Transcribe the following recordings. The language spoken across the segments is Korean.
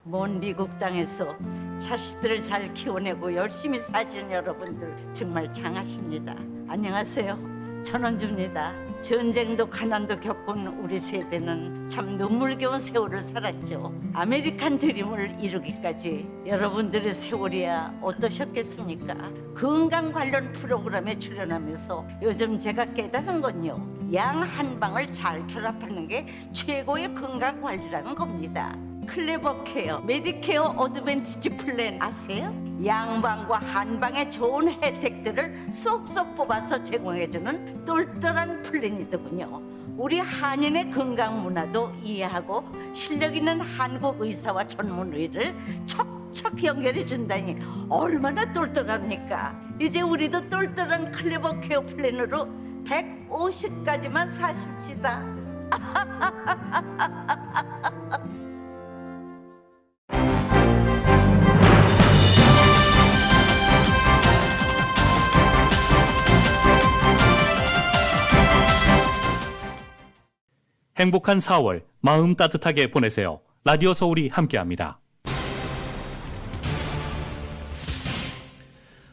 먼 미국 땅에서 자식들을 잘 키워내고 열심히 사신 여러분들 정말 장하십니다. 안녕하세요. 전원주입니다. 전쟁도 가난도 겪은 우리 세대는 참 눈물겨운 세월을 살았죠. 아메리칸 드림을 이루기까지 여러분들의 세월이야 어떠셨겠습니까? 건강 관련 프로그램에 출연하면서 요즘 제가 깨달은 건요, 양 한 방을 잘 결합하는 게 최고의 건강 관리라는 겁니다. 클레버 케어, 메디케어 어드밴티지 플랜 아세요? 양방과 한방의 좋은 혜택들을 쏙쏙 뽑아서 제공해주는 똘똘한 플랜이더군요. 우리 한인의 건강 문화도 이해하고 실력 있는 한국 의사와 전문의를 척척 연결해 준다니 얼마나 똘똘합니까? 이제 우리도 똘똘한 클레버 케어 플랜으로 150까지만 사십시다. 행복한 4월 마음 따뜻하게 보내세요. 라디오 서울이 함께합니다.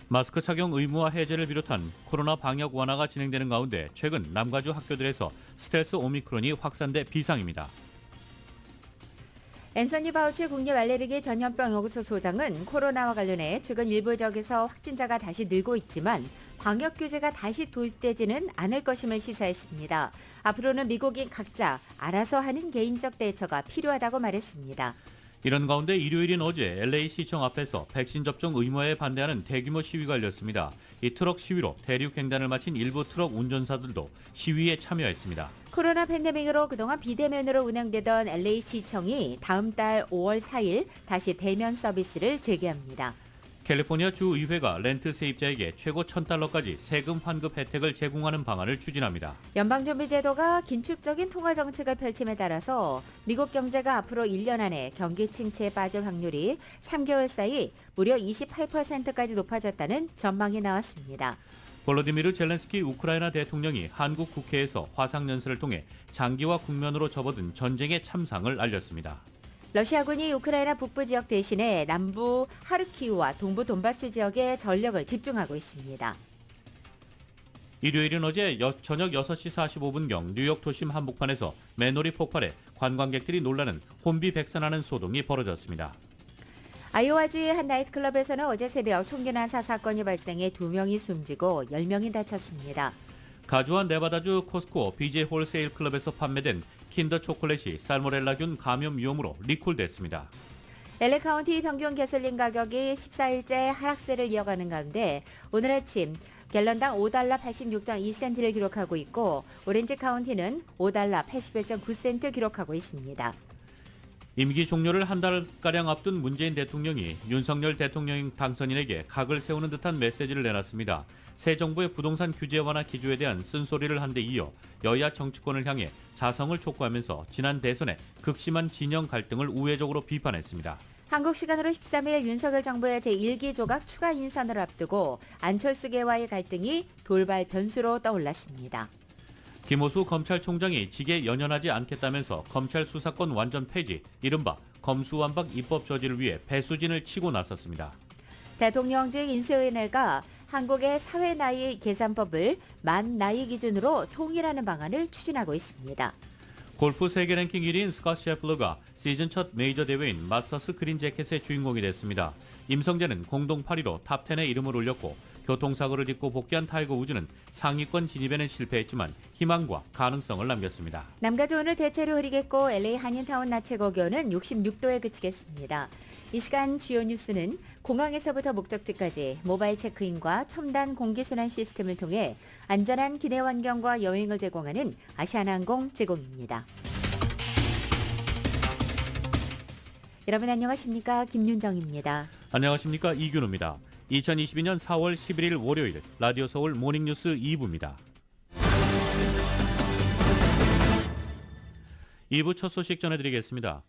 마스크 착용 의무화 해제를 비롯한 코로나 방역 완화가 진행되는 가운데 최근 남가주 학교들에서 스텔스 오미크론이 확산돼 비상입니다. 앤서니 바우치 국립 알레르기 전염병 연구소 소장은 코로나와 관련해 최근 일부 지역에서 확진자가 다시 늘고 있지만 방역 규제가 다시 도입되지는 않을 것임을 시사했습니다. 앞으로는 미국인 각자 알아서 하는 개인적 대처가 필요하다고 말했습니다. 이런 가운데 일요일인 어제 LA 시청 앞에서 백신 접종 의무화에 반대하는 대규모 시위가 열렸습니다. 이 트럭 시위로 대륙 횡단을 마친 일부 트럭 운전사들도 시위에 참여했습니다. 코로나 팬데믹으로 그동안 비대면으로 운영되던 LA 시청이 다음 달 5월 4일 다시 대면 서비스를 재개합니다. 캘리포니아 주의회가 렌트 세입자에게 최고 $1,000까지 세금 환급 혜택을 제공하는 방안을 추진합니다. 연방준비제도가 긴축적인 통화 정책을 펼침에 따라서 미국 경제가 앞으로 1년 안에 경기 침체에 빠질 확률이 3개월 사이 무려 28%까지 높아졌다는 전망이 나왔습니다. 볼로디미르 젤렌스키 우크라이나 대통령이 한국 국회에서 화상연설을 통해 장기화 국면으로 접어든 전쟁의 참상을 알렸습니다. 러시아군이 우크라이나 북부 지역 대신에 남부 하르키우와 동부 돈바스 지역에 전력을 집중하고 있습니다. 일요일인 어제 저녁 6시 45분경 뉴욕 도심 한복판에서 맨홀이 폭발해 관광객들이 놀라는 혼비백산하는 소동이 벌어졌습니다. 아이오와주의 한 나이트클럽에서는 어제 새벽 총기 난사 사건이 발생해 2명이 숨지고 10명이 다쳤습니다. 가주와 네바다주 코스코 BJ 홀세일 클럽에서 판매된 킨더 초콜릿이 살모넬라균 감염 위험으로 리콜됐습니다. LA 카운티 평균 가솔린 가격이 14일째 하락세를 이어가는 가운데 오늘 아침 갤런당 $5 86.2센트를 기록하고 있고 오렌지 카운티는 $5 81.9센트 기록하고 있습니다. 임기 종료를 한 달가량 앞둔 문재인 대통령이 윤석열 대통령 당선인에게 각을 세우는 듯한 메시지를 내놨습니다. 새 정부의 부동산 규제 완화 기조에 대한 쓴소리를 한 데 이어 여야 정치권을 향해 자성을 촉구하면서 지난 대선에 극심한 진영 갈등을 우회적으로 비판했습니다. 한국 시간으로 13일 윤석열 정부의 제1기 조각 추가 인선을 앞두고 안철수계와의 갈등이 돌발 변수로 떠올랐습니다. 김호수 검찰총장이 직에 연연하지 않겠다면서 검찰 수사권 완전 폐지, 이른바 검수완박 입법 저지를 위해 배수진을 치고 나섰습니다. 대통령직 인수위원회가 한국의 사회 나이 계산법을 만 나이 기준으로 통일하는 방안을 추진하고 있습니다. 골프 세계 랭킹 1위인 스콧 셰플러가 시즌 첫 메이저 대회인 마스터스 그린 재킷의 주인공이 됐습니다. 임성재는 공동 8위로 탑10에 이름을 올렸고 교통사고를 딛고 복귀한 타이거 우즈는 상위권 진입에는 실패했지만 희망과 가능성을 남겼습니다. 남가주 오늘 대체로 흐리겠고 LA 한인타운 낮 최고 기온은 66도에 그치겠습니다. 이 시간 주요 뉴스는 공항에서부터 목적지까지 모바일 체크인과 첨단 공기순환 시스템을 통해 안전한 기내 환경과 여행을 제공하는 아시아나항공 제공입니다. 여러분 안녕하십니까? 김윤정입니다. 안녕하십니까? 이균호입니다. 2022년 4월 11일 월요일 라디오 서울 모닝뉴스 2부입니다. 2부 첫 소식 전해드리겠습니다.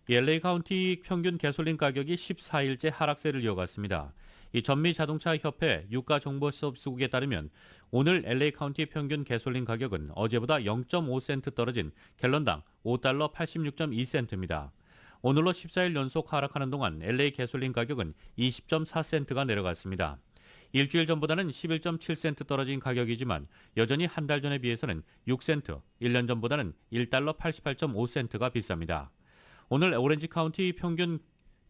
LA 카운티 평균 가솔린 가격이 14일째 하락세를 이어갔습니다. 이 전미자동차협회 유가정보수급에 따르면 오늘 LA 카운티 평균 가솔린 가격은 어제보다 0.5센트 떨어진 갤런당 $5 86.2센트입니다. 오늘로 14일 연속 하락하는 동안 LA 가솔린 가격은 20.4센트가 내려갔습니다. 일주일 전보다는 11.7센트 떨어진 가격이지만 여전히 한 달 전에 비해서는 6센트, 1년 전보다는 1달러 88.5센트가 비쌉니다. 오늘 오렌지 카운티 평균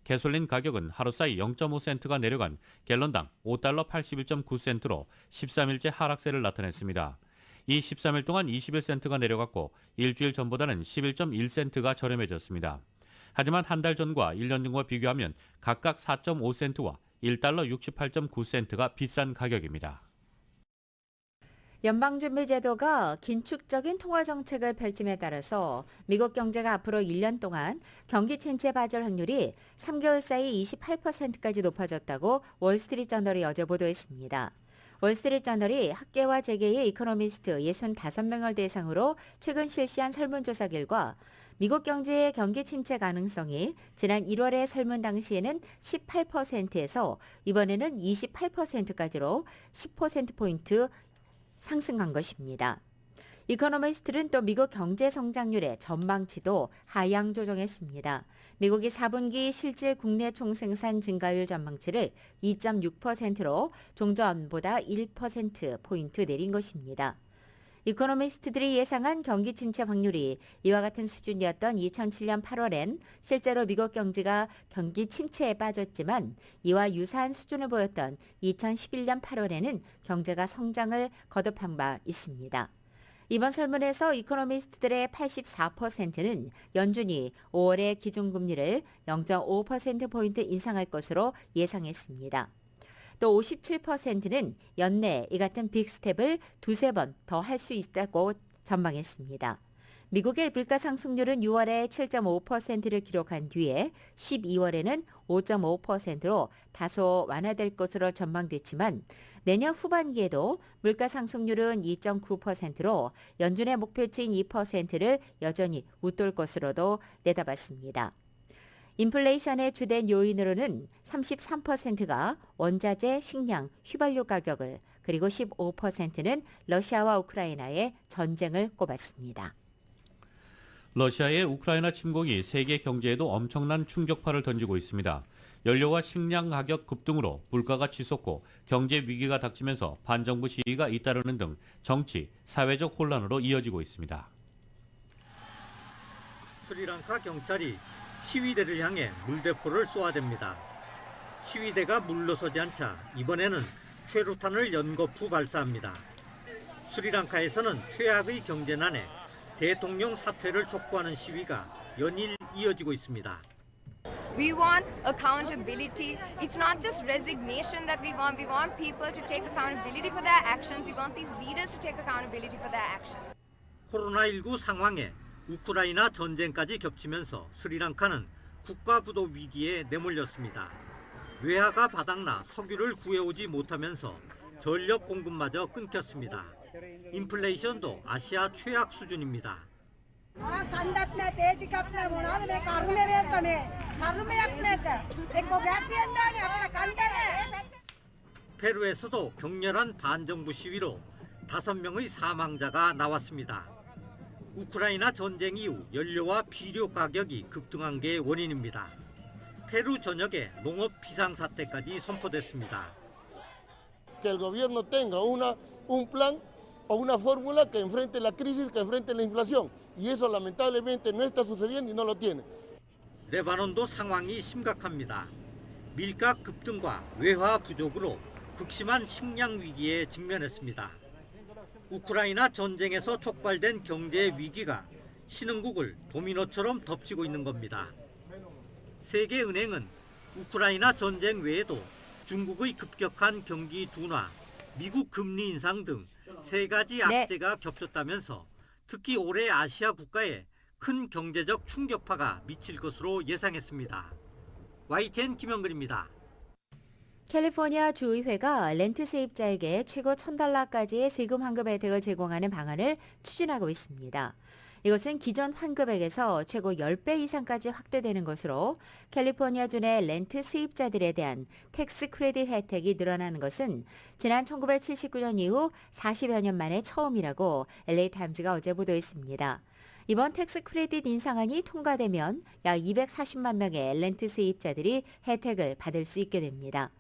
가솔린 가격은 하루 사이 0.5센트가 내려간 갤런당 5달러 81.9센트로 13일째 하락세를 나타냈습니다. 이 13일 동안 21센트가 내려갔고 일주일 전보다는 11.1센트가 저렴해졌습니다. 하지만 한 달 전과 1년 전과 비교하면 각각 4.5센트와 1달러 68.9센트가 비싼 가격입니다. 연방준비제도가 긴축적인 통화정책을 펼침에 따라서 미국 경제가 앞으로 1년 동안 경기 침체 빠질 확률이 3개월 사이 28%까지 높아졌다고 월스트리트저널이 어제 보도했습니다. 월스트리트저널이 학계와 재계의 이코노미스트 65명을 대상으로 최근 실시한 설문조사 결과 미국 경제의 경기 침체 가능성이 지난 1월의 설문 당시에는 18%에서 이번에는 28%까지로 10%포인트 상승한 것입니다. 이코노미스트는 또 미국 경제 성장률의 전망치도 하향 조정했습니다. 미국이 4분기 실질 국내 총생산 증가율 전망치를 2.6%로 종전보다 1%포인트 내린 것입니다. 이코노미스트들이 예상한 경기 침체 확률이 이와 같은 수준이었던 2007년 8월엔 실제로 미국 경제가 경기 침체에 빠졌지만 이와 유사한 수준을 보였던 2011년 8월에는 경제가 성장을 거듭한 바 있습니다. 이번 설문에서 이코노미스트들의 84%는 연준이 5월에 기준금리를 0.5%포인트 인상할 것으로 예상했습니다. 또 57%는 연내 이 같은 빅스텝을 두세 번 더 할 수 있다고 전망했습니다. 미국의 물가 상승률은 6월에 7.5%를 기록한 뒤에 12월에는 5.5%로 다소 완화될 것으로 전망됐지만 내년 후반기에도 물가 상승률은 2.9%로 연준의 목표치인 2%를 여전히 웃돌 것으로도 내다봤습니다. 인플레이션의 주된 요인으로는 33%가 원자재, 식량, 휘발유 가격을 그리고 15%는 러시아와 우크라이나의 전쟁을 꼽았습니다. 러시아의 우크라이나 침공이 세계 경제에도 엄청난 충격파를 던지고 있습니다. 연료와 식량 가격 급등으로 물가가 치솟고 경제 위기가 닥치면서 반정부 시위가 잇따르는 등 정치, 사회적 혼란으로 이어지고 있습니다. 스리랑카 경찰이 시위대를 향해 물대포를 쏘아댑니다. 시위대가 물러서지 않자 이번에는 최루탄을 연거푸 발사합니다. 스리랑카에서는 최악의 경제난에 대통령 사퇴를 촉구하는 시위가 연일 이어지고 있습니다. We want accountability. It's not just resignation that we want. We want people to take accountability for their actions. We want these leaders to take accountability for their actions. 코로나19 상황에 우크라이나 전쟁까지 겹치면서 스리랑카는 국가부도 위기에 내몰렸습니다. 외화가 바닥나 석유를 구해오지 못하면서 전력 공급마저 끊겼습니다. 인플레이션도 아시아 최악 수준입니다. 페루에서도 격렬한 반정부 시위로 5명의 사망자가 나왔습니다. 우크라이나 전쟁 이후 연료와 비료 가격이 급등한 게 원인입니다. 페루 전역에 농업 비상사태까지 선포됐습니다. Que el gobierno tenga un plan o una fórmula que enfrente la crisis, que enfrente la inflación. Y eso lamentablemente no está sucediendo y no lo tiene. 레바논도 상황이 심각합니다. 밀가 급등과 외화 부족으로 극심한 식량 위기에 직면했습니다. 우크라이나 전쟁에서 촉발된 경제 위기가 신흥국을 도미노처럼 덮치고 있는 겁니다. 세계은행은 우크라이나 전쟁 외에도 중국의 급격한 경기 둔화, 미국 금리 인상 등 3가지 악재가 겹쳤다면서 특히 올해 아시아 국가에 큰 경제적 충격파가 미칠 것으로 예상했습니다. YTN 김영근입니다. 캘리포니아 주의회가 렌트 세입자에게 최고 $1,000까지의 세금 환급 혜택을 제공하는 방안을 추진하고 있습니다. 이것은 기존 환급액에서 최고 10배 이상까지 확대되는 것으로 캘리포니아주의 렌트 세입자들에 대한 텍스 크레딧 혜택이 늘어나는 것은 지난 1979년 이후 40여 년 만에 처음이라고 LA타임즈가 어제 보도했습니다. 이번 텍스 크레딧 인상안이 통과되면 약 240만 명의 렌트 세입자들이 혜택을 받을 수 있게 됩니다.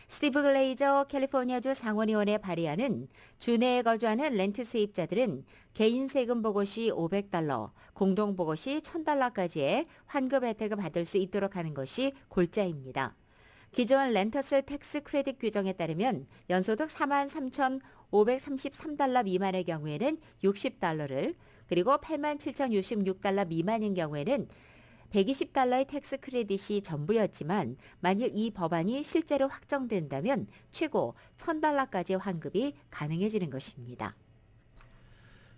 스티브 글레이저 캘리포니아주 상원의원의 발의안은 주 내에 거주하는 렌트 세입자들은 개인 세금 보고 시 $500, 공동 보고 시 $1,000까지의 환급 혜택을 받을 수 있도록 하는 것이 골자입니다. 기존 렌터스 텍스 크레딧 규정에 따르면 연소득 43,533달러 미만의 경우에는 $60를, 그리고 87,066달러 미만인 경우에는 $120의 텍스 크레딧이 전부였지만 만일 이 법안이 실제로 확정된다면 최고 $1,000까지 환급이 가능해지는 것입니다.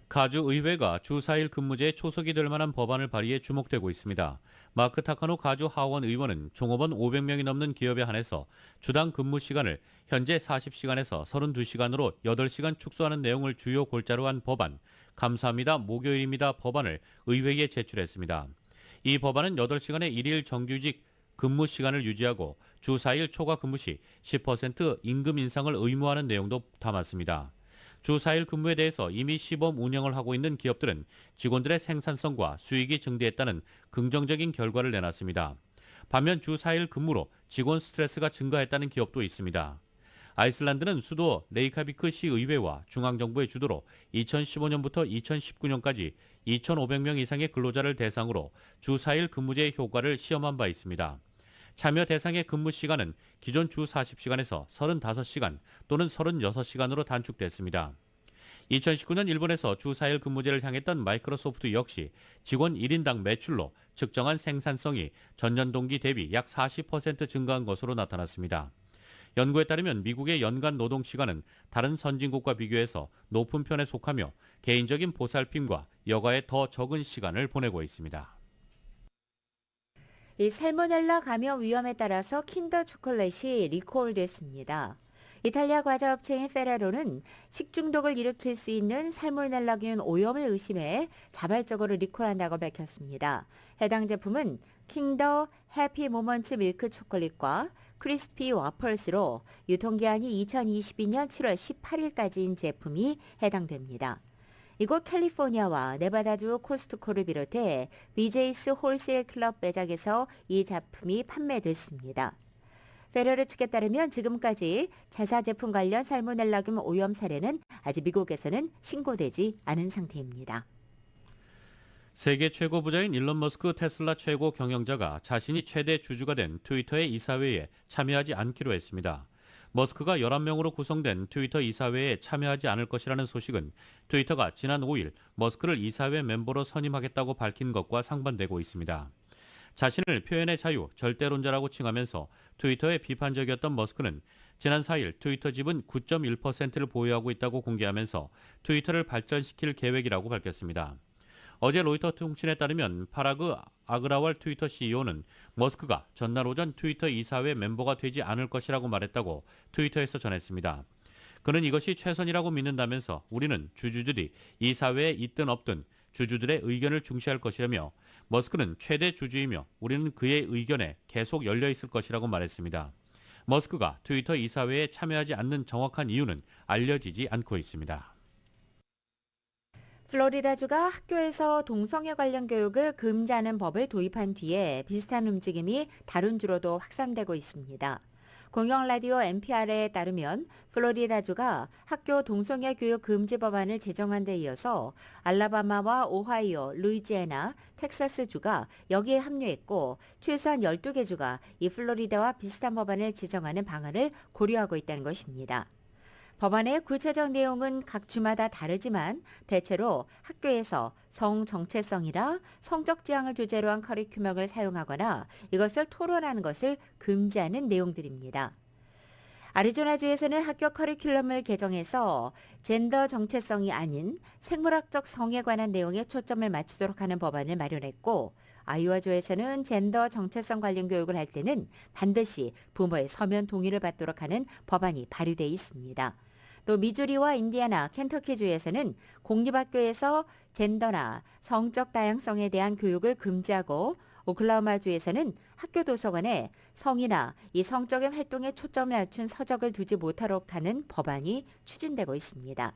가주 의회가 주 4일 근무제에 초석이 될 만한 법안을 발의해 주목되고 있습니다. 마크 타카노 가주 하원 의원은 종업원 500명이 넘는 기업에 한해서 주당 근무 시간을 현재 40시간에서 32시간으로 8시간 축소하는 내용을 주요 골자로 한 법안, 감사합니다 목요일입니다 법안을 의회에 제출했습니다. 이 법안은 8시간의 1일 정규직 근무 시간을 유지하고 주 4일 초과 근무 시 10% 임금 인상을 의무화하는 내용도 담았습니다. 주 4일 근무에 대해서 이미 시범 운영을 하고 있는 기업들은 직원들의 생산성과 수익이 증대했다는 긍정적인 결과를 내놨습니다. 반면 주 4일 근무로 직원 스트레스가 증가했다는 기업도 있습니다. 아이슬란드는 수도 레이카비크 시의회와 중앙정부의 주도로 2015년부터 2019년까지 2,500명 이상의 근로자를 대상으로 주 4일 근무제의 효과를 시험한 바 있습니다. 참여 대상의 근무 시간은 기존 주 40시간에서 35시간 또는 36시간으로 단축됐습니다. 2019년 일본에서 주 4일 근무제를 향했던 마이크로소프트 역시 직원 1인당 매출로 측정한 생산성이 전년 동기 대비 약 40% 증가한 것으로 나타났습니다. 연구에 따르면 미국의 연간 노동 시간은 다른 선진국과 비교해서 높은 편에 속하며 개인적인 보살핌과 여가에 더 적은 시간을 보내고 있습니다. 이 살모넬라 감염 위험에 따라서 킨더 초콜릿이 리콜됐습니다. 이탈리아 과자 업체인 페레로는 식중독을 일으킬 수 있는 살모넬라균 오염을 의심해 자발적으로 리콜한다고 밝혔습니다. 해당 제품은 킹더 해피 모먼츠 밀크 초콜릿과 크리스피 와펄스로 유통기한이 2022년 7월 18일까지인 제품이 해당됩니다. 이곳 캘리포니아와 네바다주 코스트코를 비롯해 BJ's 홀세일 클럽 매장에서 이 제품이 판매됐습니다. 페레로 측에 따르면 지금까지 자사 제품 관련 살모넬라균 오염 사례는 아직 미국에서는 신고되지 않은 상태입니다. 세계 최고 부자인 일론 머스크 테슬라 최고 경영자가 자신이 최대 주주가 된 트위터의 이사회에 참여하지 않기로 했습니다. 머스크가 11명으로 구성된 트위터 이사회에 참여하지 않을 것이라는 소식은 트위터가 지난 5일 머스크를 이사회 멤버로 선임하겠다고 밝힌 것과 상반되고 있습니다. 자신을 표현의 자유, 절대론자라고 칭하면서 트위터에 비판적이었던 머스크는 지난 4일 트위터 지분 9.1%를 보유하고 있다고 공개하면서 트위터를 발전시킬 계획이라고 밝혔습니다. 어제 로이터 통신에 따르면 파라그 아그라왈 트위터 CEO는 머스크가 전날 오전 트위터 이사회 멤버가 되지 않을 것이라고 말했다고 트위터에서 전했습니다. 그는 이것이 최선이라고 믿는다면서 우리는 주주들이 이사회에 있든 없든 주주들의 의견을 중시할 것이라며 머스크는 최대 주주이며 우리는 그의 의견에 계속 열려 있을 것이라고 말했습니다. 머스크가 트위터 이사회에 참여하지 않는 정확한 이유는 알려지지 않고 있습니다. 플로리다주가 학교에서 동성애 관련 교육을 금지하는 법을 도입한 뒤에 비슷한 움직임이 다른 주로도 확산되고 있습니다. 공영 라디오 NPR에 따르면 플로리다주가 학교 동성애 교육 금지 법안을 제정한 데 이어서 알라바마와 오하이오, 루이지애나, 텍사스주가 여기에 합류했고 최소한 12개 주가 이 플로리다와 비슷한 법안을 제정하는 방안을 고려하고 있다는 것입니다. 법안의 구체적 내용은 각 주마다 다르지만 대체로 학교에서 성 정체성이나 성적 지향을 주제로 한 커리큘럼을 사용하거나 이것을 토론하는 것을 금지하는 내용들입니다. 아리조나주에서는 학교 커리큘럼을 개정해서 젠더 정체성이 아닌 생물학적 성에 관한 내용에 초점을 맞추도록 하는 법안을 마련했고 아이오와주에서는 젠더 정체성 관련 교육을 할 때는 반드시 부모의 서면 동의를 받도록 하는 법안이 발의돼 있습니다. 또 미주리와 인디애나, 켄터키주에서는 공립학교에서 젠더나 성적 다양성에 대한 교육을 금지하고 오클라호마주에서는 학교 도서관에 성이나 이 성적인 활동에 초점을 맞춘 서적을 두지 못하도록 하는 법안이 추진되고 있습니다.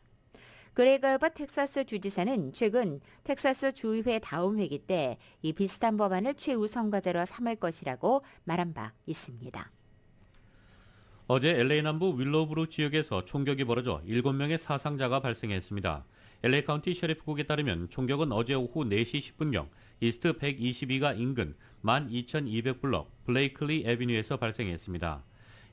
그레그 어벗 텍사스 주지사는 최근 텍사스 주의회 다음 회기 때 이 비슷한 법안을 최우선 과제로 삼을 것이라고 말한 바 있습니다. 어제 LA 남부 윌로우브루 지역에서 총격이 벌어져 7명의 사상자가 발생했습니다. LA 카운티 셰리프국에 따르면 총격은 어제 오후 4시 10분경 이스트 122가 인근 12,200블럭 블레이클리 애비뉴에서 발생했습니다.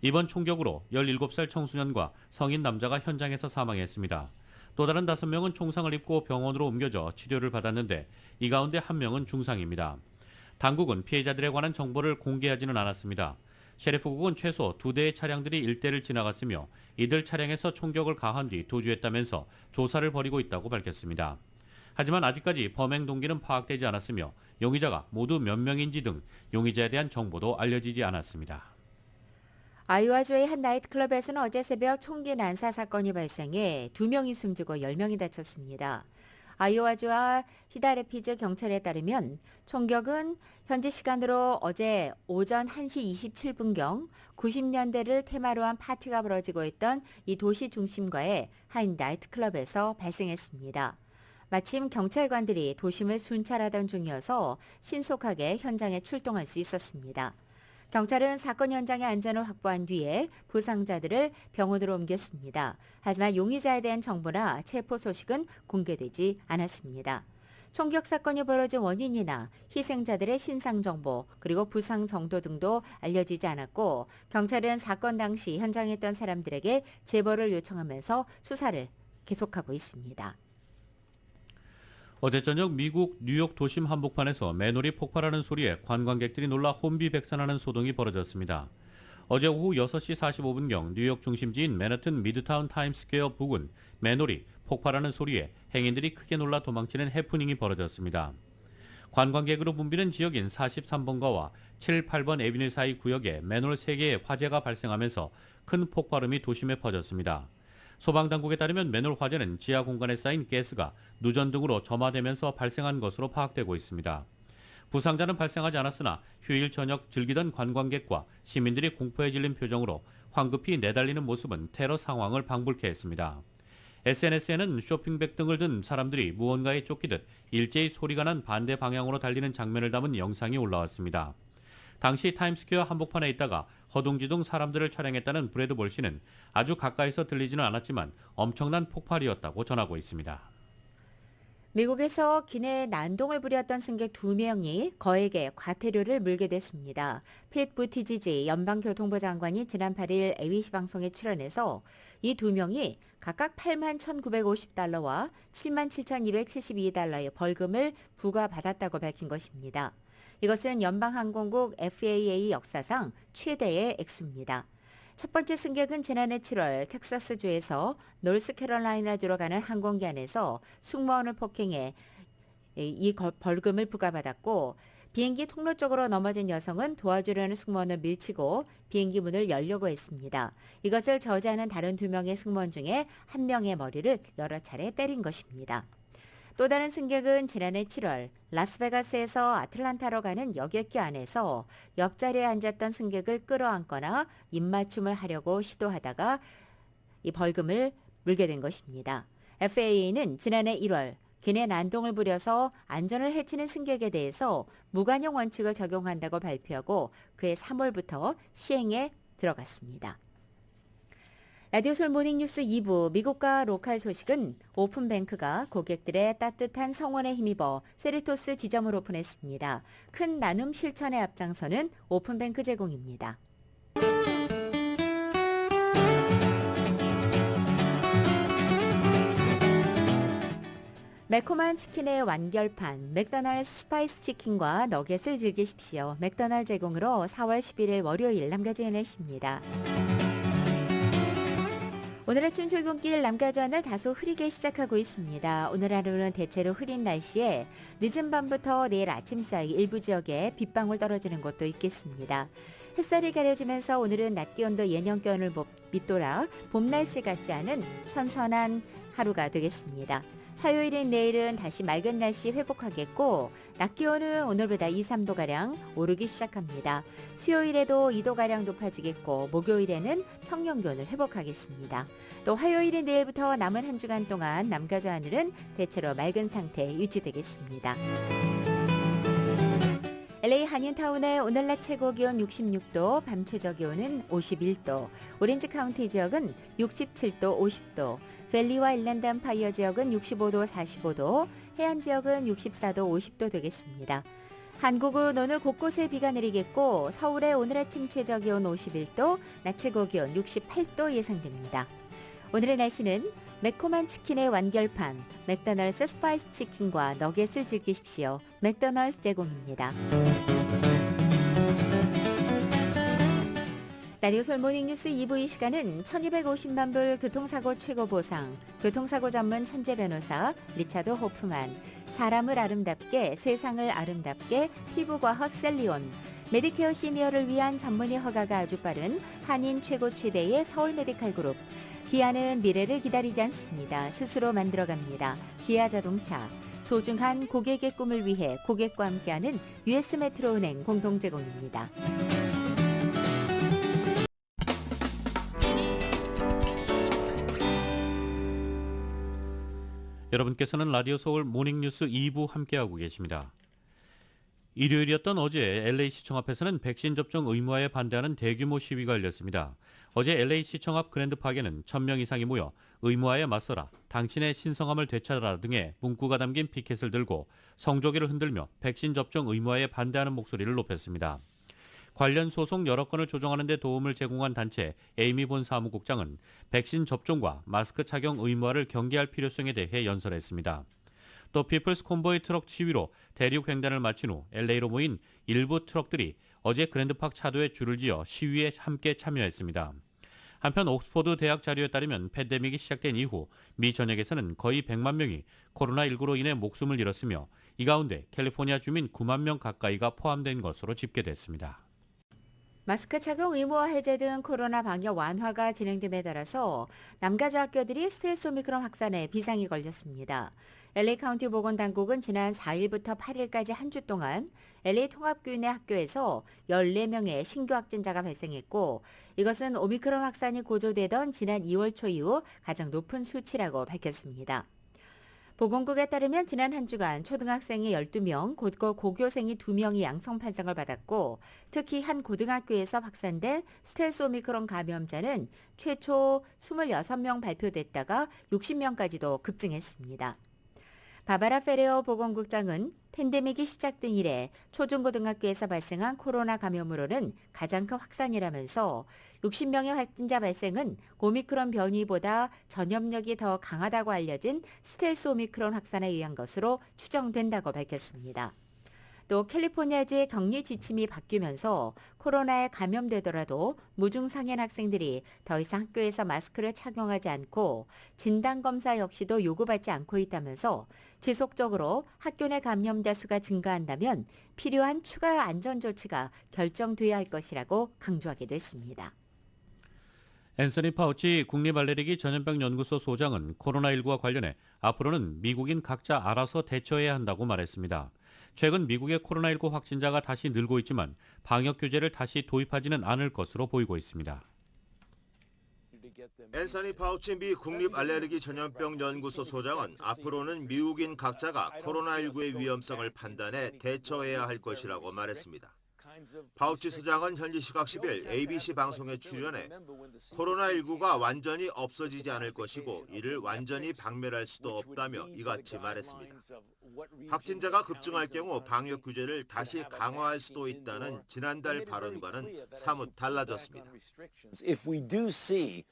이번 총격으로 17살 청소년과 성인 남자가 현장에서 사망했습니다. 또 다른 5명은 총상을 입고 병원으로 옮겨져 치료를 받았는데 이 가운데 1명은 중상입니다. 당국은 피해자들에 관한 정보를 공개하지는 않았습니다. 셰리프국은 최소 2대의 차량들이 일대를 지나갔으며 이들 차량에서 총격을 가한 뒤 도주했다면서 조사를 벌이고 있다고 밝혔습니다. 하지만 아직까지 범행 동기는 파악되지 않았으며 용의자가 모두 몇 명인지 등 용의자에 대한 정보도 알려지지 않았습니다. 아이오와주의 한 나이트클럽에서는 어제 새벽 총기 난사 사건이 발생해 2명이 숨지고 10명이 다쳤습니다. 아이오와주와 시다레피즈 경찰에 따르면 총격은 현지 시간으로 어제 오전 1시 27분경 90년대를 테마로 한 파티가 벌어지고 있던 이 도시 중심가의 한 나이트클럽에서 발생했습니다. 마침 경찰관들이 도심을 순찰하던 중이어서 신속하게 현장에 출동할 수 있었습니다. 경찰은 사건 현장의 안전을 확보한 뒤에 부상자들을 병원으로 옮겼습니다. 하지만 용의자에 대한 정보나 체포 소식은 공개되지 않았습니다. 총격 사건이 벌어진 원인이나 희생자들의 신상 정보 그리고 부상 정도 등도 알려지지 않았고 경찰은 사건 당시 현장에 있던 사람들에게 제보를 요청하면서 수사를 계속하고 있습니다. 어제 저녁 미국 뉴욕 도심 한복판에서 맨홀이 폭발하는 소리에 관광객들이 놀라 혼비백산하는 소동이 벌어졌습니다. 어제 오후 6시 45분경 뉴욕 중심지인 맨하튼 미드타운 타임스퀘어 부근 맨홀이 폭발하는 소리에 행인들이 크게 놀라 도망치는 해프닝이 벌어졌습니다. 관광객으로 붐비는 지역인 43번가와 7, 8번 애비뉴 사이 구역에 맨홀 3개의 화재가 발생하면서 큰 폭발음이 도심에 퍼졌습니다. 소방당국에 따르면 맨홀 화재는 지하 공간에 쌓인 가스가 누전 등으로 점화되면서 발생한 것으로 파악되고 있습니다. 부상자는 발생하지 않았으나 휴일 저녁 즐기던 관광객과 시민들이 공포에 질린 표정으로 황급히 내달리는 모습은 테러 상황을 방불케 했습니다. SNS에는 쇼핑백 등을 든 사람들이 무언가에 쫓기듯 일제히 소리가 난 반대 방향으로 달리는 장면을 담은 영상이 올라왔습니다. 당시 타임스퀘어 한복판에 있다가 허둥지둥 사람들을 촬영했다는 브래드 볼 씨는 아주 가까이서 들리지는 않았지만 엄청난 폭발이었다고 전하고 있습니다. 미국에서 기내 난동을 부렸던 승객 2명이 거액의 과태료를 물게 됐습니다. 핏 부티지지 연방교통부 장관이 지난 8일 ABC 방송에 출연해서 이 2명이 각각 8만 1,950달러와 7만 7,272달러의 벌금을 부과받았다고 밝힌 것입니다. 이것은 연방항공국 FAA 역사상 최대의 액수입니다. 첫 번째 승객은 지난해 7월 텍사스주에서 노스캐롤라이나주로 가는 항공기 안에서 승무원을 폭행해 이 벌금을 부과받았고 비행기 통로 쪽으로 넘어진 여성은 도와주려는 승무원을 밀치고 비행기 문을 열려고 했습니다. 이것을 저지하는 다른 2명의 승무원 중에 1명의 머리를 여러 차례 때린 것입니다. 또 다른 승객은 지난해 7월 라스베가스에서 아틀란타로 가는 여객기 안에서 옆자리에 앉았던 승객을 끌어안거나 입맞춤을 하려고 시도하다가 이 벌금을 물게 된 것입니다. FAA는 지난해 1월 기내 난동을 부려서 안전을 해치는 승객에 대해서 무관용 원칙을 적용한다고 발표하고 그해 3월부터 시행에 들어갔습니다. 라디오솔 모닝뉴스 2부 미국과 로컬 소식은 오픈뱅크가 고객들의 따뜻한 성원에 힘입어 세리토스 지점을 오픈했습니다. 큰 나눔 실천에 앞장서는 오픈뱅크 제공입니다. 매콤한 치킨의 완결판 맥도날드 스파이스 치킨과 너겟을 즐기십시오. 맥도날드 제공으로 4월 11일 월요일 남가주 해내십니다. 오늘 아침 출근길 남가주 하늘 다소 흐리게 시작하고 있습니다. 오늘 하루는 대체로 흐린 날씨에 늦은 밤부터 내일 아침 사이 일부 지역에 빗방울 떨어지는 곳도 있겠습니다. 햇살이 가려지면서 오늘은 낮 기온도 예년 기온을 밑돌아 봄 날씨 같지 않은 선선한 하루가 되겠습니다. 화요일인 내일은 다시 맑은 날씨 회복하겠고 낮 기온은 오늘보다 2, 3도가량 오르기 시작합니다. 수요일에도 2도가량 높아지겠고 목요일에는 평년 기온을 회복하겠습니다. 또 화요일인 내일부터 남은 한 주간 동안 남가주 하늘은 대체로 맑은 상태 유지되겠습니다. LA 한인타운의 오늘 낮 최고 기온 66도, 밤 최저 기온은 51도, 오렌지 카운티 지역은 67도, 50도, 밸리와 일랜드 암파이어 지역은 65도, 45도, 해안 지역은 64도, 50도 되겠습니다. 한국은 오늘 곳곳에 비가 내리겠고 서울의 오늘 아침 최저 기온 51도, 낮 최고 기온 68도 예상됩니다. 오늘의 날씨는 매콤한 치킨의 완결판, 맥도날드 스파이스 치킨과 너겟을 즐기십시오. 맥도날드 제공입니다. 라디오 솔 모닝뉴스 2부 이 시간은 1250만 불 교통사고 최고 보상, 교통사고 전문 천재 변호사 리차드 호프만, 사람을 아름답게 세상을 아름답게 피부과학 셀리온, 메디케어 시니어를 위한 전문의 허가가 아주 빠른 한인 최고 최대의 서울 메디칼 그룹, 기아는 미래를 기다리지 않습니다. 스스로 만들어갑니다. 기아 자동차, 소중한 고객의 꿈을 위해 고객과 함께하는 US 메트로은행 공동 제공입니다. 여러분께서는 라디오 서울 모닝뉴스 2부 함께하고 계십니다. 일요일이었던 어제 LA시청 앞에서는 백신 접종 의무화에 반대하는 대규모 시위가 열렸습니다. 어제 LA시청 앞 그랜드파크에는 1000명 이상이 모여 의무화에 맞서라, 당신의 신성함을 되찾아라 등의 문구가 담긴 피켓을 들고 성조기를 흔들며 백신 접종 의무화에 반대하는 목소리를 높였습니다. 관련 소송 여러 건을 조정하는 데 도움을 제공한 단체 에이미 본 사무국장은 백신 접종과 마스크 착용 의무화를 경계할 필요성에 대해 연설했습니다. 또 피플스 콘보이 트럭 시위로 대륙 횡단을 마친 후 LA로 모인 일부 트럭들이 어제 그랜드파크 차도에 줄을 지어 시위에 함께 참여했습니다. 한편 옥스포드 대학 자료에 따르면 팬데믹이 시작된 이후 미 전역에서는 거의 100만 명이 코로나19로 인해 목숨을 잃었으며 이 가운데 캘리포니아 주민 9만 명 가까이가 포함된 것으로 집계됐습니다. 마스크 착용 의무화 해제 등 코로나 방역 완화가 진행됨에 따라서 남가주 학교들이 스트레스 오미크론 확산에 비상이 걸렸습니다. LA 카운티 보건당국은 지난 4일부터 8일까지 한 주 동안 LA 통합교내 학교에서 14명의 신규 확진자가 발생했고 이것은 오미크론 확산이 고조되던 지난 2월 초 이후 가장 높은 수치라고 밝혔습니다. 보건국에 따르면 지난 한 주간 초등학생이 12명, 고교생이 2명이 양성 판정을 받았고 특히 한 고등학교에서 확산된 스텔스 오미크론 감염자는 최초 26명 발표됐다가 60명까지도 급증했습니다. 바바라 페레어 보건국장은 팬데믹이 시작된 이래 초중고등학교에서 발생한 코로나 감염으로는 가장 큰 확산이라면서 60명의 확진자 발생은 오미크론 변이보다 전염력이 더 강하다고 알려진 스텔스 오미크론 확산에 의한 것으로 추정된다고 밝혔습니다. 또 캘리포니아주의 격리 지침이 바뀌면서 코로나에 감염되더라도 무증상인 학생들이 더 이상 학교에서 마스크를 착용하지 않고 진단검사 역시도 요구받지 않고 있다면서 지속적으로 학교 내 감염자 수가 증가한다면 필요한 추가 안전조치가 결정돼야 할 것이라고 강조하기도 했습니다. 앤서니 파우치 국립알레르기 전염병 연구소 소장은 코로나19와 관련해 앞으로는 미국인 각자 알아서 대처해야 한다고 말했습니다. 최근 미국의 코로나19 확진자가 다시 늘고 있지만 방역 규제를 다시 도입하지는 않을 것으로 보이고 있습니다. 앤서니 파우치 미 국립알레르기 전염병 연구소 소장은 앞으로는 미국인 각자가 코로나19의 위험성을 판단해 대처해야 할 것이라고 말했습니다. 파우치 소장은 현지 시각 10일 ABC 방송에 출연해 코로나19가 완전히 없어지지 않을 것이고 이를 완전히 박멸할 수도 없다며 이같이 말했습니다. 확진자가 급증할 경우 방역 규제를 다시 강화할 수도 있다는 지난달 발언과는 사뭇 달라졌습니다. If we do see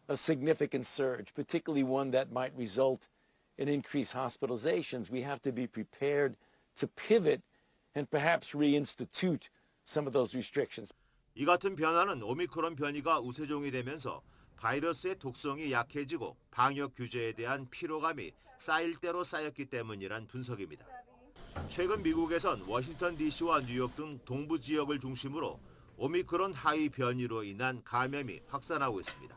a significant surge, particularly one that might result in increased hospitalizations, we have to be prepared to pivot and perhaps reinstitute some of those restrictions. 이 같은 변화는 오미크론 변이가 우세종이 되면서 바이러스의 독성이 약해지고 방역 규제에 대한 피로감이 쌓일 대로 쌓였기 때문이란 분석입니다. 최근 미국에선 워싱턴 DC와 뉴욕 등 동부 지역을 중심으로 오미크론 하위 변이로 인한 감염이 확산하고 있습니다.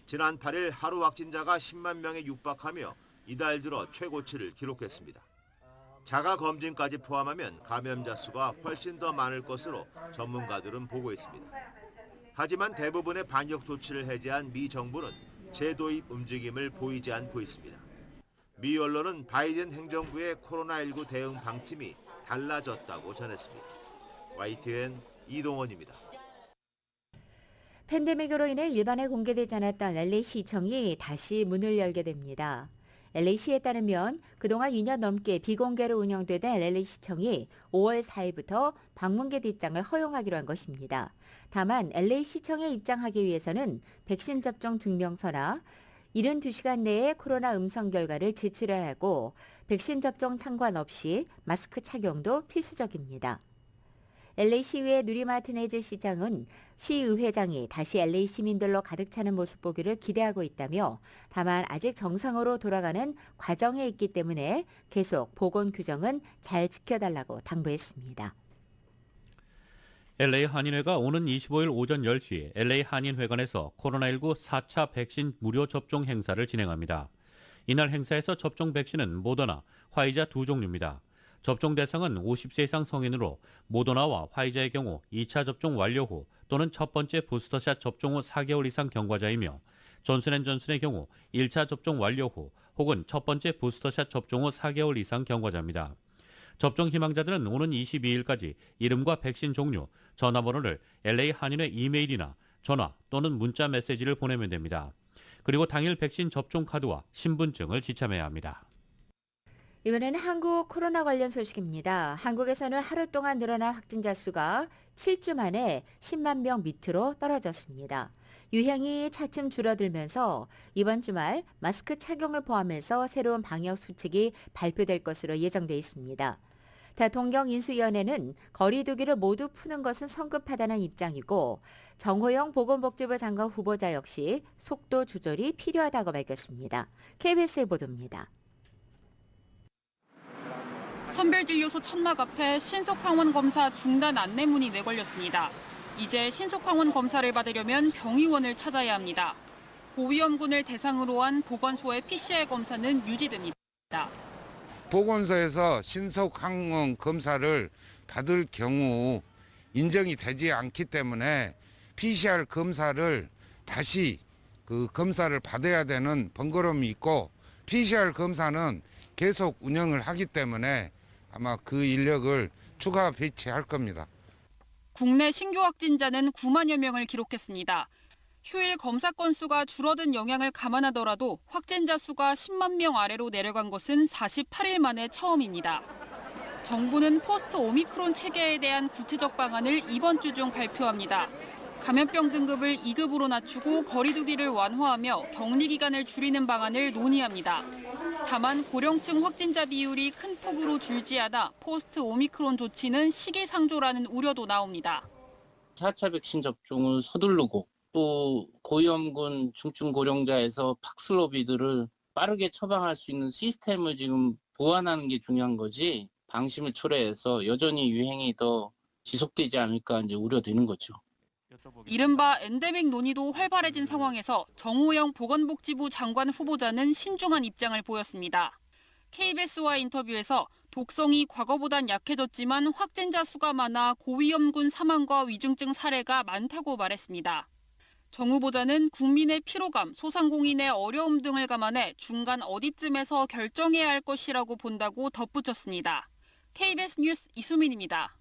지난 8일 하루 확진자가 10만 명에 육박하며 이달 들어 최고치를 기록했습니다. 자가 검진까지 포함하면 감염자 수가 훨씬 더 많을 것으로 전문가들은 보고 있습니다. 하지만 대부분의 방역 조치를 해제한 미 정부는 재도입 움직임을 보이지 않고 있습니다. 미 언론은 바이든 행정부의 코로나19 대응 방침이 달라졌다고 전했습니다. YTN 이동원입니다. 팬데믹으로 인해 일반에 공개되지 않았던 LA시청이 다시 문을 열게 됩니다. LA시에 따르면 그동안 2년 넘게 비공개로 운영되던 LA시청이 5월 4일부터 방문객 입장을 허용하기로 한 것입니다. 다만 LA시청에 입장하기 위해서는 백신 접종 증명서나 72시간 내에 코로나 음성 결과를 제출해야 하고 백신 접종 상관없이 마스크 착용도 필수적입니다. LA시의회 누리 마티네즈 시장은 시의회장이 다시 LA 시민들로 가득 차는 모습 보기를 기대하고 있다며 다만 아직 정상으로 돌아가는 과정에 있기 때문에 계속 보건 규정은 잘 지켜달라고 당부했습니다. LA 한인회가 오는 25일 오전 10시 LA 한인회관에서 코로나19 4차 백신 무료 접종 행사를 진행합니다. 이날 행사에서 접종 백신은 모더나, 화이자 두 종류입니다. 접종 대상은 50세 이상 성인으로 모더나와 화이자의 경우 2차 접종 완료 후 또는 첫 번째 부스터샷 접종 후 4개월 이상 경과자이며 존슨앤존슨의 경우 1차 접종 완료 후 혹은 첫 번째 부스터샷 접종 후 4개월 이상 경과자입니다. 접종 희망자들은 오는 22일까지 이름과 백신 종류, 전화번호를 LA 한인회 이메일이나 전화 또는 문자 메시지를 보내면 됩니다. 그리고 당일 백신 접종 카드와 신분증을 지참해야 합니다. 이번에는 한국 코로나 관련 소식입니다. 한국에서는 하루 동안 늘어난 확진자 수가 7주 만에 10만 명 밑으로 떨어졌습니다. 유행이 차츰 줄어들면서 이번 주말 마스크 착용을 포함해서 새로운 방역 수칙이 발표될 것으로 예정돼 있습니다. 대통령 인수위원회는 거리 두기를 모두 푸는 것은 성급하다는 입장이고 정호영 보건복지부 장관 후보자 역시 속도 조절이 필요하다고 밝혔습니다. KBS의 보도입니다. 선별진료소 천막 앞에 신속항원 검사 중단 안내문이 내걸렸습니다. 이제 신속항원 검사를 받으려면 병의원을 찾아야 합니다. 고위험군을 대상으로 한 보건소의 PCR 검사는 유지됩니다. 보건소에서 신속항원 검사를 받을 경우 인정이 되지 않기 때문에 PCR 검사를 다시 검사를 받아야 되는 번거로움이 있고 PCR 검사는 계속 운영을 하기 때문에 아마 그 인력을 추가 배치할 겁니다. 국내 신규 확진자는 9만여 명을 기록했습니다. 휴일 검사 건수가 줄어든 영향을 감안하더라도 확진자 수가 10만 명 아래로 내려간 것은 48일 만에 처음입니다. 정부는 포스트 오미크론 체계에 대한 구체적 방안을 이번 주 중 발표합니다. 감염병 등급을 2급으로 낮추고 거리 두기를 완화하며 격리 기간을 줄이는 방안을 논의합니다. 다만 고령층 확진자 비율이 큰 폭으로 줄지 않아 포스트 오미크론 조치는 시기상조라는 우려도 나옵니다. 4차 백신 접종을 서두르고 또 고위험군 중증 고령자에서 팍슬로비드를 빠르게 처방할 수 있는 시스템을 지금 보완하는 게 중요한 거지 방심을 초래해서 여전히 유행이 더 지속되지 않을까 이제 우려되는 거죠. 이른바 엔데믹 논의도 활발해진 상황에서 정호영 보건복지부 장관 후보자는 신중한 입장을 보였습니다. KBS와 인터뷰에서 독성이 과거보단 약해졌지만 확진자 수가 많아 고위험군 사망과 위중증 사례가 많다고 말했습니다. 정 후보자는 국민의 피로감, 소상공인의 어려움 등을 감안해 중간 어디쯤에서 결정해야 할 것이라고 본다고 덧붙였습니다. KBS 뉴스 이수민입니다.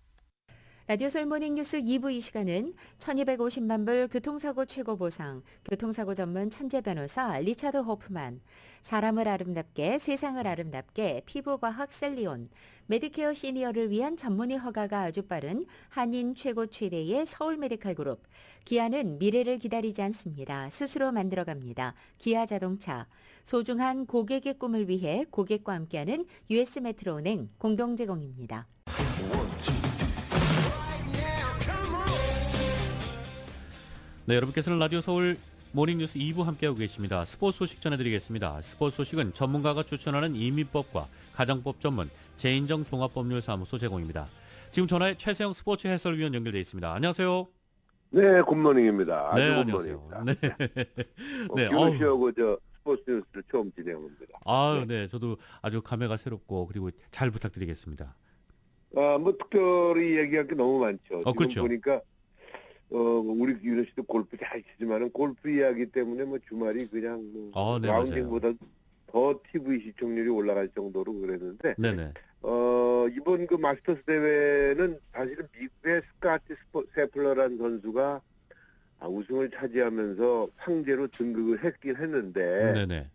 라디오 솔모닝 뉴스 2부 이 시간은 1250만 불 교통사고 최고 보상, 교통사고 전문 천재 변호사 리차드 호프만, 사람을 아름답게 세상을 아름답게 피부과학 셀리온, 메디케어 시니어를 위한 전문의 허가가 아주 빠른 한인 최고 최대의 서울 메디칼 그룹, 기아는 미래를 기다리지 않습니다. 스스로 만들어갑니다. 기아 자동차, 소중한 고객의 꿈을 위해 고객과 함께하는 US 메트로은행 공동 제공입니다. 네, 여러분께서는 라디오 서울 모닝뉴스 2부 함께하고 계십니다. 스포츠 소식 전해드리겠습니다. 스포츠 소식은 전문가가 추천하는 이민법과 가정법 전문 재인정 종합법률사무소 제공입니다. 지금 전화에 최세영 스포츠 해설위원 연결되어 있습니다. 안녕하세요. 네, 굿모닝입니다. 아주 네, 굿모닝입니다. 네. 네, 뷰쇼고 스포츠 뉴스를 처음 진행합니다. 아, 네. 저도 아주 감회가 새롭고 그리고 잘 부탁드리겠습니다. 뭐 특별히 얘기할 게 너무 많죠. 지금 그렇죠. 보니까 우리 윤호 씨도 골프 잘 치지만은 골프 이야기 때문에 뭐 주말이 그냥 뭐 네, 라운딩보다 더 TV 시청률이 올라갈 정도로 그랬는데 네네. 이번 그 마스터스 대회는 사실은 미국의 스카티 세플러라는 선수가 우승을 차지하면서 황제로 등극을 했긴 했는데 네네.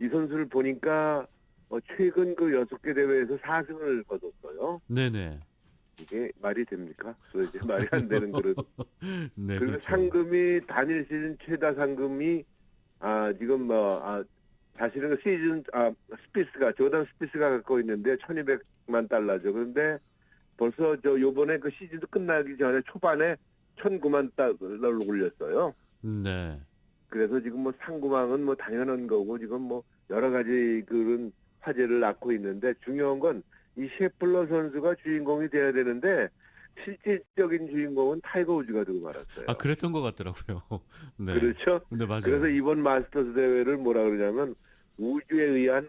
이 선수를 보니까 최근 그 6개 대회에서 4승을 거뒀어요. 네네. 이게 말이 됩니까? 도대체 말이 안 되는 그런. 네, 그리고 그렇죠. 상금이 단일 시즌 최다 상금이 지금 사실은 그 시즌 스피스가 조던 스피스가 갖고 있는데 1,200만 달러죠. 그런데 벌써 요번에 그 시즌도 끝나기 전에 초반에 1,009만 달러를 올렸어요. 네. 그래서 지금 뭐 상금왕은 뭐 당연한 거고 지금 뭐 여러 가지 그런 화제를 낳고 있는데 중요한 건 이 셰플러 선수가 주인공이 돼야 되는데 실질적인 주인공은 타이거 우즈가 되고 말았어요. 그랬던 것 같더라고요. 네. 그렇죠? 네, 맞아요. 그래서 이번 마스터스 대회를 뭐라 그러냐면 우주를 위한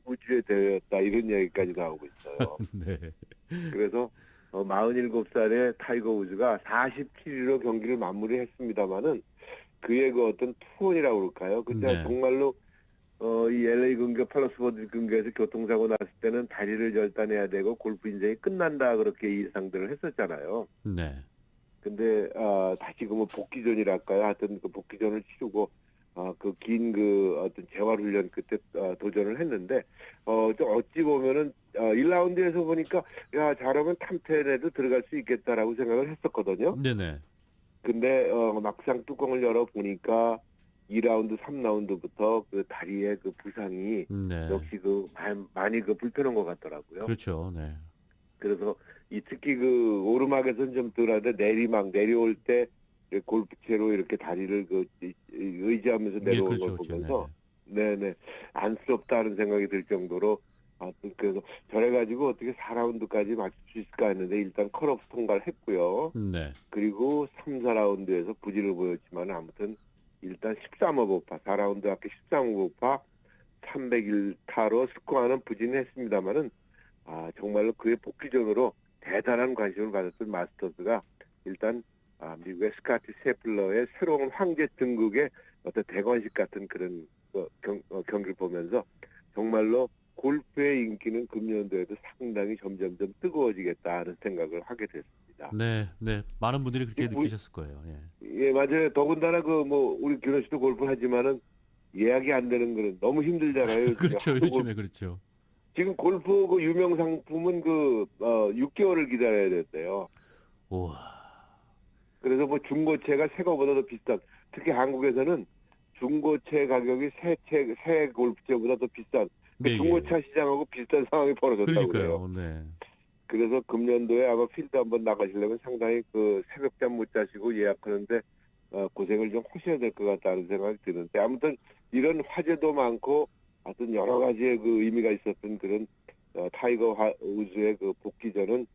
우주의 대회였다 이런 얘기까지 나오고 있어요. 네. 그래서 47살의 타이거 우즈가 40킬로 경기를 마무리했습니다만은 그의 그 어떤 투혼이라고 그럴까요? 근데 네. 정말로 이 LA 근교 팔러스버드 근교에서 교통사고 났을 때는 다리를 절단해야 되고 골프 인생이 끝난다 그렇게 예상들을 했었잖아요. 네. 근데 다시 그 뭐 복귀전이랄까요? 하여튼 그 복귀전을 치르고 그 긴 그 어떤 재활 훈련 그때 도전을 했는데 어찌 보면은 1라운드에서 보니까 야 잘하면 탑10에도 들어갈 수 있겠다라고 생각을 했었거든요. 네네. 근데 막상 뚜껑을 열어 보니까 2라운드, 3라운드부터 그 다리의 그 부상이 네. 역시 그 많이 그 불편한 것 같더라고요. 그렇죠. 네. 그래서 특히 그 오르막에서는 좀 덜한데 내려올 때 골프채로 이렇게 다리를 의지하면서 내려오는 그렇죠, 걸 그렇죠. 보면서 네네 안쓰럽다는 생각이 들 정도로 그래서 저래가지고 어떻게 4라운드까지 맞출 수 있을까 했는데 일단 컷오프 통과를 했고요. 네. 그리고 3, 4라운드에서 부진을 보였지만 아무튼 일단 13오버파 4라운드 앞에 13오버파 301타로 스코어는 부진했습니다만은 정말로 그의 복귀전으로 대단한 관심을 받았던 마스터스가 일단 미국의 스카티 세플러의 새로운 황제 등극의 어떤 대관식 같은 그런 경기를 보면서 정말로 골프의 인기는 금년도에도 상당히 점점점 뜨거워지겠다 하는 생각을 하게 됐습니다. 네, 네. 많은 분들이 그렇게 느끼셨을 거예요. 예. 예, 맞아요. 더군다나 우리 규현 씨도 골프를 하지만은 예약이 안 되는 거는 너무 힘들잖아요. 그렇죠. 요즘에 그렇죠. 지금 골프 그 유명 상품은 6개월을 기다려야 됐대요. 우와. 그래서 뭐 중고채가 새 거보다 더 비싼, 특히 한국에서는 중고채 가격이 새 골프채보다 더 비싼, 네, 중고차 시장하고 비슷한 상황이 벌어졌다고 그래요. 그러니까요. 네. 그래서 금년도에 아마 필드 한번 나가시려면 상당히 그 새벽잠 못 자시고 예약하는데 고생을 좀 하셔야 될 것 같다는 생각이 드는데 아무튼 이런 화제도 많고 하여튼 여러 가지의 그 의미가 있었던 그런 타이거 우즈의 그 복귀전은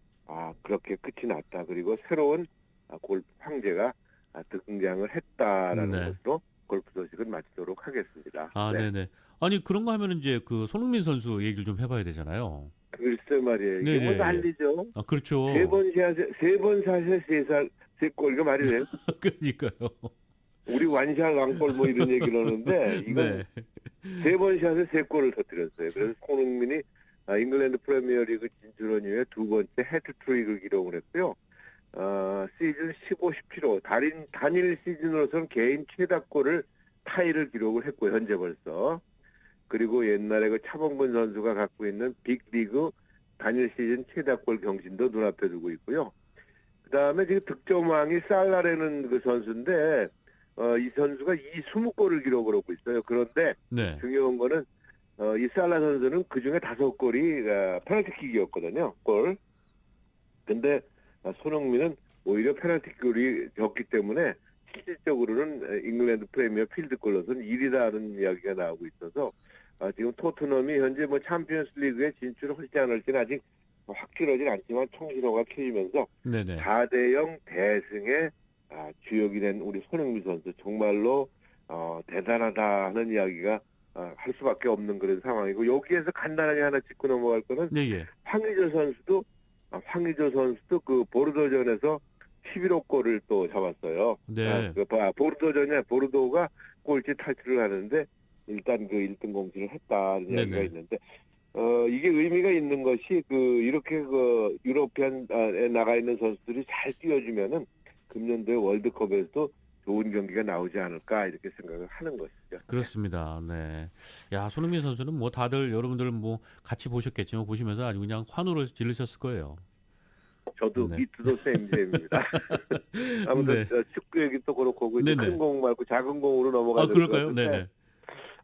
그렇게 끝이 났다. 그리고 새로운 골프 황제가 등장을 했다라는 네. 것으로 골프 소식은 마치도록 하겠습니다. 네. 네네. 아니 그런 거 하면은 이제 그 손흥민 선수 얘기를 좀 해봐야 되잖아요. 글쎄 말이에요. 이게 네네. 뭐 난리죠. 그렇죠. 세 번 샷에 3골 이거 말이 돼요? 그러니까요. 우리 완샷 왕골 뭐 이런 얘기를 하는데 이건 네. 3번 샷에 3골을 터뜨렸어요. 그래서 손흥민이 잉글랜드 프리미어리그 진출한 이후에 두 번째 해트트릭을 기록을 했고요. 시즌 15, 17호 단일 시즌으로서는 개인 최다골을 타이를 기록을 했고 현재 벌써. 그리고 옛날에 그 차범근 선수가 갖고 있는 빅리그 단일 시즌 최다골 경신도 눈앞에 두고 있고요. 그다음에 지금 득점왕이 살라라는 그 선수인데 이 선수가 20골을 기록을 하고 있어요. 그런데 네. 중요한 거는 이 살라 선수는 그중에 5골이 페널티킥이었거든요. 골. 근데 손흥민은 오히려 페널티킥이 적기 때문에 실질적으로는 잉글랜드 프리미어 필드골로서는 1위라는 이야기가 나오고 있어서 지금 토트넘이 현재 뭐 챔피언스 리그에 진출을 할지 안 할지는 아직 확실하진 않지만 총신호가 켜지면서 네네. 4대0 대승의 주역이 된 우리 손흥민 선수 정말로 대단하다 하는 이야기가 할 수밖에 없는 그런 상황이고, 여기에서 간단하게 하나 짚고 넘어갈 거는 네, 예. 황의조 선수도 그 보르도전에서 11호 골을 또 잡았어요. 네. 보르도가 꼴찌 탈출을 하는데 일단 그 1등 공신을 했다는 이야기가 네네. 있는데, 이게 의미가 있는 것이 이렇게 유로피안에 나가 있는 선수들이 잘 뛰어주면은 금년도에 월드컵에서도 좋은 경기가 나오지 않을까 이렇게 생각을 하는 것이죠. 그렇습니다. 네. 야, 손흥민 선수는 뭐 다들 여러분들 뭐 같이 보셨겠지만 보시면서 아주 그냥 환호를 지르셨을 거예요. 저도 네. 미트도 쌤입니다. 아무튼 네. 축구 얘기 또 그렇고 이제 네네. 큰 공 말고 작은 공으로 넘어가야 아, 될 것 그럴까요? 같은데,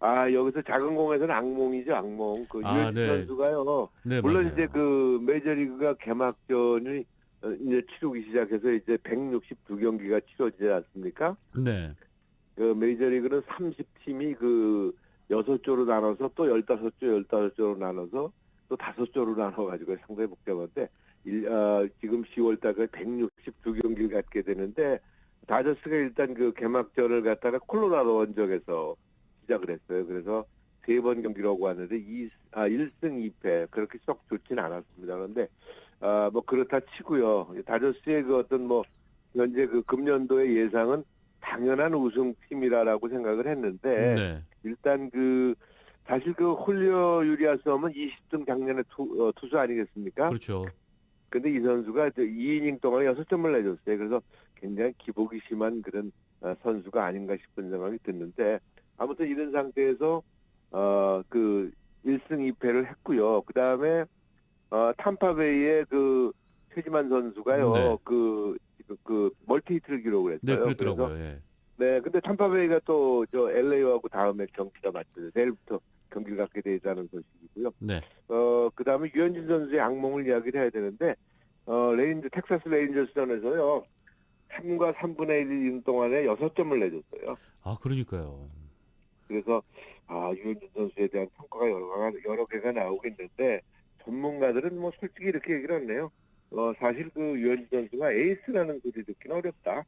네네. 여기서 작은 공에서는 악몽이죠, 악몽. 유현진 네. 선수가요. 네, 물론 맞아요. 이제 메이저리그가 개막전이 이제 치르기 시작해서 이제 162경기가 치러지지 않습니까? 네. 메이저리그는 30팀이 6조로 나눠서 또 15조로 나눠서 또 5조로 나눠가지고 상당히 복잡한데, 지금 10월 달에 162경기를 갖게 되는데, 다저스가 일단 개막전을 갖다가 콜로라도 원정에서 시작을 했어요. 그래서 3번 경기라고 하는데 1승 2패 그렇게 썩 좋지는 않았습니다. 그런데 뭐 그렇다 치고요. 다저스의 현재 금년도의 예상은 당연한 우승팀이라라고 생각을 했는데, 네. 일단 사실 홀리오 유리아스홈은 20등 작년에 투수 아니겠습니까? 그렇죠. 근데 이 선수가 2이닝 동안에 6점을 내줬어요. 그래서 굉장히 기복이 심한 그런 선수가 아닌가 싶은 생각이 드는데, 아무튼 이런 상태에서 1승 2패를 했고요. 그 다음에 탐파베이의 최지만 선수가요. 네. 멀티히트를 기록을 했어요. 네, 그렇더라고요. 그래서 예. 네, 근데 탐파베이가 또 LA하고 다음에 경기가 맞죠. 내일부터 경기를 갖게 되자는 소식이고요. 네. 그 다음에 유현진 선수의 악몽을 이야기를 해야 되는데, 텍사스 레인저스전에서요, 3과 3분의 1인 동안에 6점을 내줬어요. 아, 그러니까요. 그래서, 유현진 선수에 대한 평가가 여러 개가 나오겠는데, 전문가들은 뭐 솔직히 이렇게 얘기를 하네요. 사실 유현진 선수가 에이스라는 소리 듣기는 어렵다.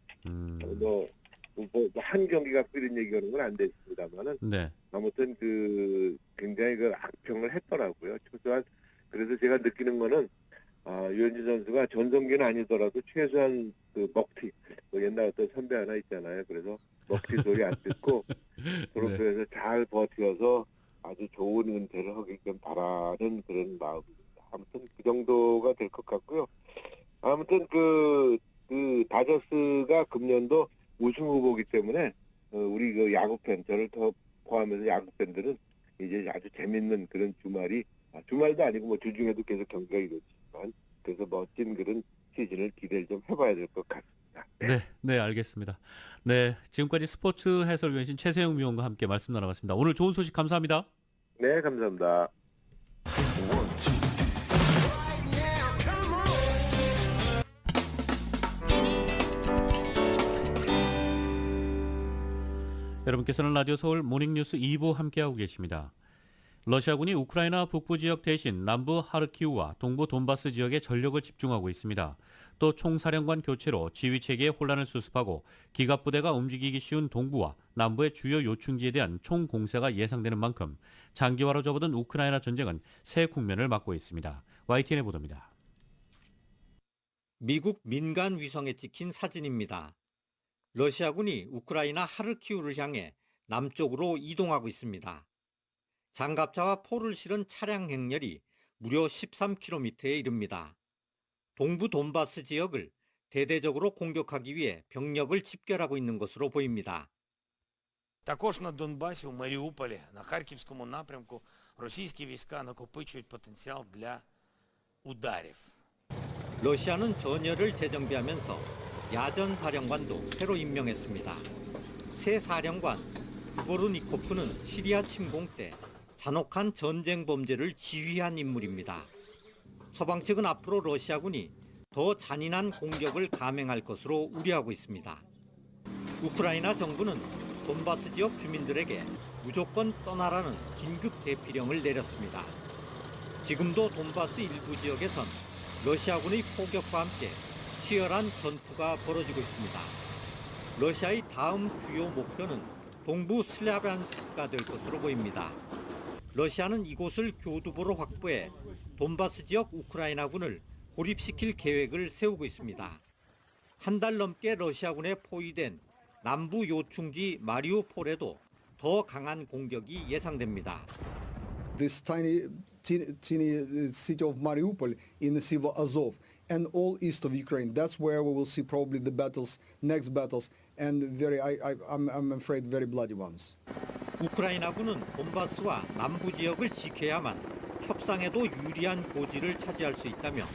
한 경기 갖고 이런 얘기하는 건 안 됐습니다만은, 네. 아무튼 굉장히 악평을 했더라고요. 최소한 그래서 제가 느끼는 거는 유현진 선수가 전성기는 아니더라도 최소한 먹튀 옛날 어떤 선배 하나 있잖아요. 그래서 먹튀 소리 안 듣고 프로필에서 잘 버텨서 아주 좋은 은퇴를 하길 좀 바라는 그런 마음입니다. 아무튼 그 정도가 될 것 같고요. 아무튼 다저스가 금년도 우승 후보기 때문에 우리 야구팬, 저를 더 포함해서 야구팬들은 이제 아주 재밌는 그런 주말도 아니고 뭐 주중에도 계속 경기가 이루어지지만, 그래서 멋진 그런 시즌을 기대를 좀 해봐야 될 것 같습니다. 네, 네, 알겠습니다. 네, 지금까지 스포츠 해설위원신 최세영 위원과 함께 말씀 나눠봤습니다. 오늘 좋은 소식 감사합니다. 네, 감사합니다. 여러분께서는 라디오 서울 모닝뉴스 2부 함께하고 계십니다. 러시아군이 우크라이나 북부 지역 대신 남부 하르키우와 동부 돈바스 지역에 전력을 집중하고 있습니다. 또 총사령관 교체로 지휘체계의 혼란을 수습하고 기갑부대가 움직이기 쉬운 동부와 남부의 주요 요충지에 대한 총공세가 예상되는 만큼 장기화로 접어든 우크라이나 전쟁은 새 국면을 맞고 있습니다. YTN의 보도입니다. 미국 민간 위성에 찍힌 사진입니다. 러시아군이 우크라이나 하르키우를 향해 남쪽으로 이동하고 있습니다. 장갑차와 포를 실은 차량 행렬이 무려 13km에 이릅니다. 동부 돈바스 지역을 대대적으로 공격하기 위해 병력을 집결하고 있는 것으로 보입니다. Також на Донбасі, у Маріуполі, на Харківському напрямку російські війська накопичують потенціал для ударів. 러시아는 전열을 재정비하면서 야전 사령관도 새로 임명했습니다. 새 사령관 드보르니코프는 시리아 침공 때 잔혹한 전쟁 범죄를 지휘한 인물입니다. 서방 측은 앞으로 러시아군이 더 잔인한 공격을 감행할 것으로 우려하고 있습니다. 우크라이나 정부는 돈바스 지역 주민들에게 무조건 떠나라는 긴급 대피령을 내렸습니다. 지금도 돈바스 일부 지역에선 러시아군의 포격과 함께 치열한 전투가 벌어지고 있습니다. 러시아의 다음 주요 목표는 동부 슬라비안스크가 될 것으로 보입니다. 러시아는 이곳을 교두보로 확보해 돈바스 지역 우크라이나군을 고립시킬 계획을 세우고 있습니다. 한 달 넘게 러시아군에 포위된 남부 요충지 마리우폴에도 더 강한 공격이 예상됩니다. This teeny city of Mariupol in the Sea of Azov and all east of Ukraine. That's where we will see probably the next battles, and I'm afraid very bloody ones. 우크라이나군은 돈바스와 남부 지역을 지켜야만 협상에도 유리한 고지를 차지할 수 있다며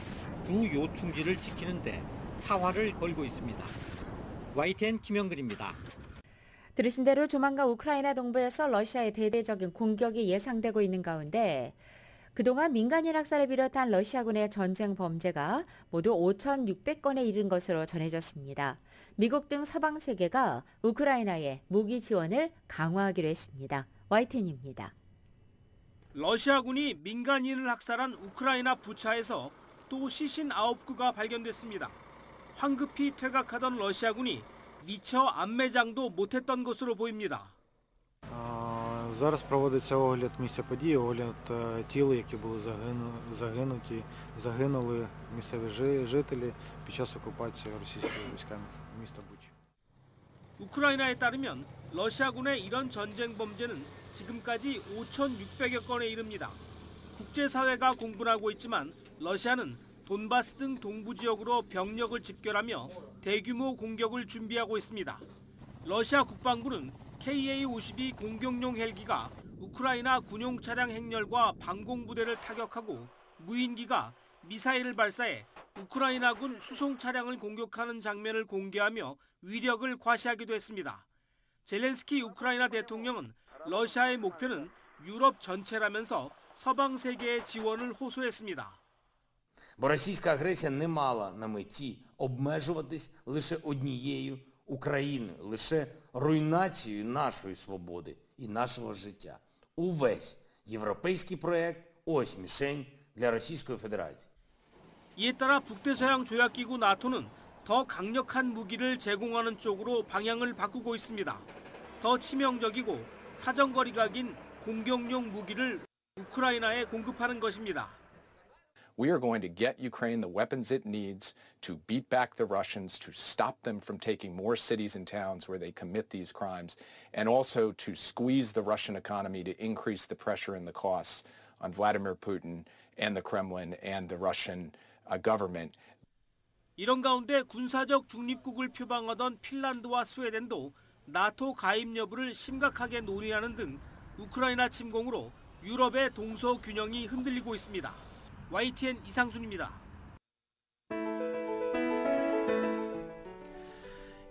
두 요충지를 지키는데 사활을 걸고 있습니다. YTN 김영근입니다. 들으신 대로 조만간 우크라이나 동부에서 러시아의 대대적인 공격이 예상되고 있는 가운데 그동안 민간인 학살을 비롯한 러시아군의 전쟁 범죄가 모두 5,600건에 이른 것으로 전해졌습니다. 미국 등 서방 세계가 우크라이나에 무기 지원을 강화하기로 했습니다. YTN입니다. 러시아군이 민간인을 학살한 우크라이나 부차에서 또 시신 9구가 발견됐습니다. 황급히 퇴각하던 러시아군이 미처 안매장도 못했던 것으로 보입니다. Зараз проводиться огляд місця події, огляд тіл, які були загинули місцеві жителі під час окупації російськими військами міста Буча. 우크라이나에 따르면 러시아군의 이런 전쟁 범죄는 지금까지 5,600여 건에 이릅니다. 국제사회가 공분하고 있지만 러시아는 돈바스 등 동부 지역으로 병력을 집결하며 대규모 공격을 준비하고 있습니다. 러시아 국방부는 Ka-52 공격용 헬기가 우크라이나 군용 차량 행렬과 방공부대를 타격하고 무인기가 미사일을 발사해 우크라이나군 수송 차량을 공격하는 장면을 공개하며 위력을 과시하기도 했습니다. 젤렌스키 우크라이나 대통령은 러시아의 목표는 유럽 전체라면서 서방 세계의 지원을 호소했습니다. Бо російська агресія не мала на меті обмежуватись лише однією Україною, лише руйнацією нашої свободи і нашого життя. Увесь європейський проект – ось мішень для Російської Федерації. 이에 따라 북대서양 조약기구 나토는 더 강력한 무기를 제공하는 쪽으로 방향을 바꾸고 있습니다. 더 치명적이고 사정거리가 긴 공격용 무기를 우크라이나에 공급하는 것입니다. We are going to get Ukraine the weapons it needs to beat back the Russians, to stop them from taking more cities and towns where they commit these crimes, and also to squeeze the Russian economy to increase the pressure and the costs on Vladimir Putin and the Kremlin and the Russian government. 이런 가운데 군사적 중립국을 표방하던 핀란드와 스웨덴도 나토 가입 여부를 심각하게 논의하는 등 우크라이나 침공으로 유럽의 동서 균형이 흔들리고 있습니다. YTN 이상순입니다.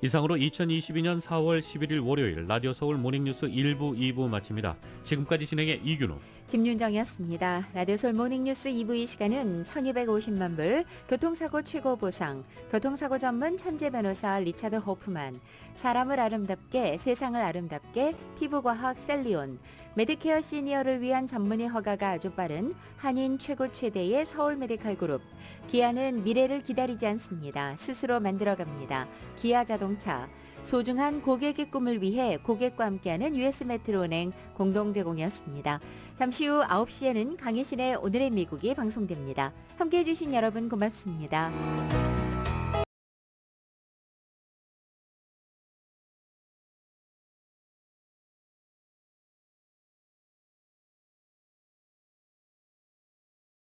이상으로 2022년 4월 11일 월요일 라디오 서울 모닝뉴스 1부, 2부 마칩니다. 지금까지 진행의 이균우, 김윤정이었습니다. 라디오 서울 모닝뉴스 2부 이 시간은 1250만 불, 교통사고 최고 보상, 교통사고 전문 천재 변호사 리차드 호프만, 사람을 아름답게 세상을 아름답게 피부과학 셀리온, 메디케어 시니어를 위한 전문의 허가가 아주 빠른 한인 최고 최대의 서울 메디칼 그룹, 기아는 미래를 기다리지 않습니다. 스스로 만들어갑니다. 기아 자동차, 소중한 고객의 꿈을 위해 고객과 함께하는 US 메트로은행 공동 제공이었습니다. 잠시 후 9시에는 강혜신의 오늘의 미국이 방송됩니다. 함께해 주신 여러분 고맙습니다.